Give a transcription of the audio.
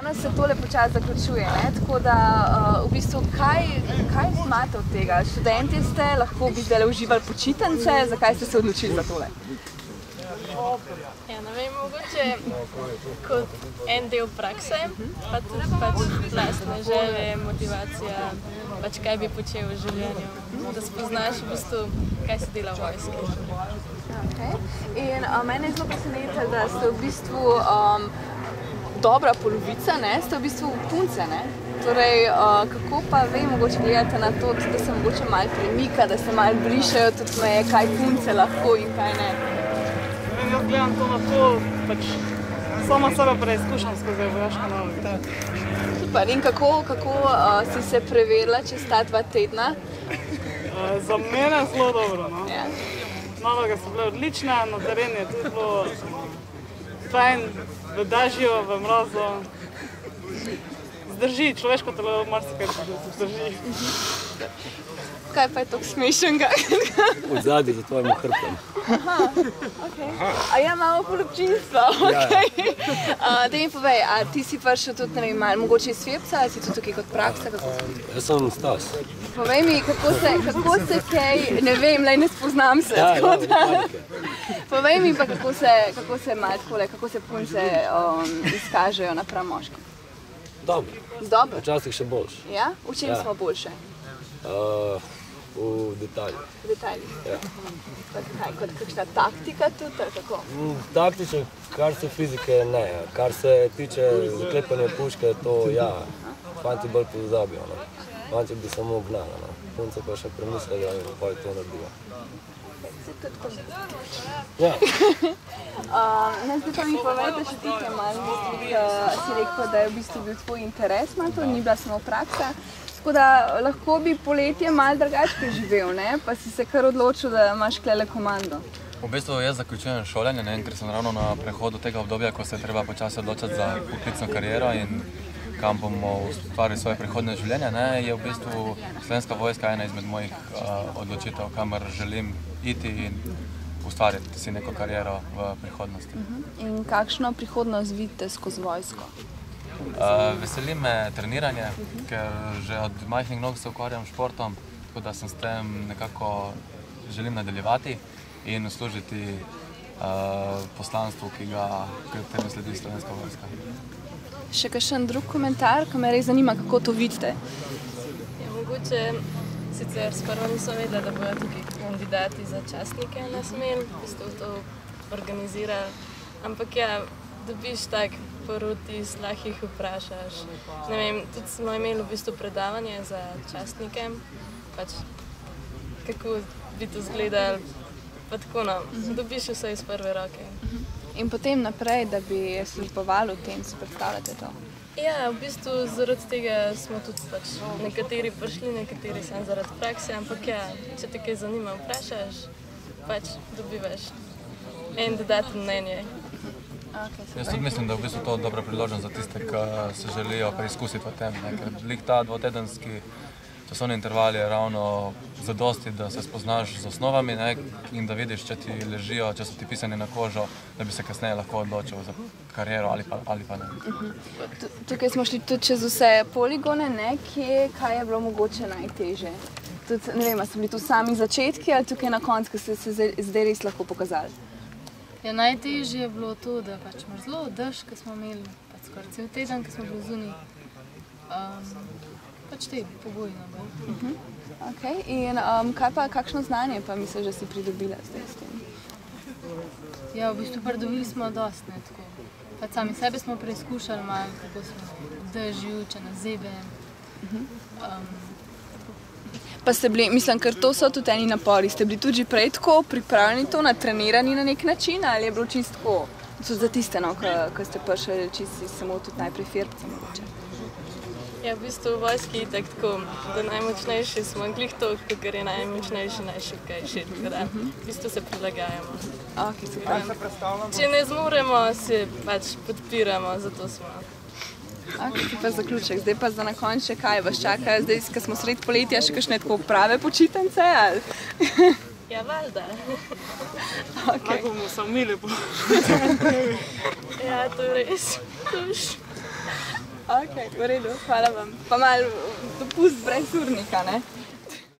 danes se tole počasi zaključuje, ne? Tako da v bistvu kaj imate od tega? Študenti ste, lahko bi zdaj uživali počitnice, zakaj ste se odločili za tole? Ja, ne vem, mogoče kot en del prakse, pa tudi lastne želje, motivacija, pač kaj bi počel v življenju, da spoznaš v bistvu, kaj se dela v vojski. In mene je zelo presenetilo, da ste v bistvu dobra polovica, ne? Ste v bistvu punce, ne? Torej, kako pa vi mogoče gledate na to, da se mogoče malo premika, da se malo bližajo tudi meje, kaj punce lahko in kaj ne? Jaz gledam to na to, pač sama sebe preizkušam skozi vojaško nalogo. Super, in kako si se preverila čez ta 2 tedna? Za mene zelo dobro, no. Ja. Naloge so bile odlične, na terenu je tudi bilo fajn, v dežju, v mrazu. Zdrži, človeško telo marsikaj zdrži. Kaj pa je tako smešnega? V zadnji za tvojim hrbtom. Aha, okej. A ja, imamo polobčinstvo, okej. Daj mi povej, a ti si prišel tudi, ne vem, malo mogoče iz Svepca, ali si tudi tukaj kot praksa? Jaz sem Stas. Povej mi, kako se kaj, ne vem, lej ne spoznam se, tako da. Povej mi pa, kako se malo takole, kako se punce izkažejo napram moškim. Dobro. Dobro? Včasih še boljš. Ja? V čem smo boljše? V detaljih. V detaljih? Ja. Kot kakšna taktika tudi, ali kako? Taktično, kar se fizike ne, kar se tiče zaklepanja puške, to ja, fanti bolj pozabijo, no. Fanti bi samo gnali, no. Punce pa še premislijo in pa to naredijo. Ja. Zdaj pa mi povejte še tukaj malo, si rekel, da je v bistvu bil tvoj interes, to ni bila samo praksa. Tako da lahko bi poletje malo drugače preživel, ne? Pa si se kar odločil, da imaš klele komando. V bistvu jaz zaključujem šolanje, ker sem ravno na prehodu tega obdobja, ko se je treba počasi odločati za poklicno kariero in kam bomo ustvarili svoje prihodnje življenje, je v bistvu Slovenska vojska ena izmed mojih odločitev, kamor želim iti in ustvariti si neko kariero v prihodnosti. In kakšno prihodnost vidite skozi vojsko? Veseli me treniranje, ker že od majhnih nog se ukvarjam s športom, tako da sem s tem nekako želim nadaljevati in služiti poslanstvu, katerem sledi Slovenska vojska. Še kakšen drug komentar, ko me res zanima, kako to vidite? Ja, mogoče sicer sprva nisem vedela, da bodo tukaj kandidati za častnike na smel, v bistvu to organizirali, ampak ja, dobiš tak porutis, lahko jih vprašaš. Ne vem, tudi smo imeli v bistvu predavanje za častnike, pač kako bi to izgledali, pa tako no, dobiš vse iz prve roke. In potem naprej, da bi službovali v tem, si predstavljate to? Ja, v bistvu zaradi tega smo tudi pač nekateri prišli, nekateri samo zaradi prakse, ampak ja, če te kaj zanima, vprašaš, pač dobivaš en dodatno mnenje. Jaz tudi mislim, da je v bistvu to dobra priložnost za tiste, ki se želijo preizkusiti v tem, ker glih ta dvotedenski časovni interval je ravno zadosti, da se spoznaš z osnovami in da vidiš, če ti ležijo, če so ti pisani na kožo, da bi se kasneje lahko odločil za kariero ali pa ne. Tukaj smo šli tudi čez vse poligone, kaj je bilo mogoče najtežje? Ne vem, so bili tu sami začetki ali tukaj na koncu, ko ste se zdaj res lahko pokazali? Ja, najtežje je bilo to, da pač imaš zelo dež, ki smo imeli skoraj cel teden, ki smo bili zunaj. Pač te pogoji bolj. Okej, in kaj pa, kakšno znanje pa misliš, da si pridobila zdaj s tem? Ja, v bistvu pridobili smo dosti, ne, tako. Pač sami sebe smo preizkušali malo, kako smo dežju, če nas zebe. Pa ste bili, mislim, ker to so tudi eni napori, ste bili tudi prej tako pripravljeni to, natrenirani na nek način, ali je bilo čisto tako, za tiste, no, ko ste prišli čisto samo tudi najprej firbce mogoče? Ja, v bistvu v vojski je tako, da najmočnejši smo glih to, ker je najmočnejši najšibkejši, tako da v bistvu se prilagajamo. Ok, super. Če ne zmoremo, se pač podpiramo, zato smo. Ok, super zaključek. Zdaj pa za na konec še kaj vas čakajo, zdaj, ko smo sredi poletja, še kakšne tako prave počitnice, ali? Ja, valjda. Tako bomo se umili po. Ja, to je res. Ok, v redu, hvala vam. Pa malo dopust brez urnika, ne?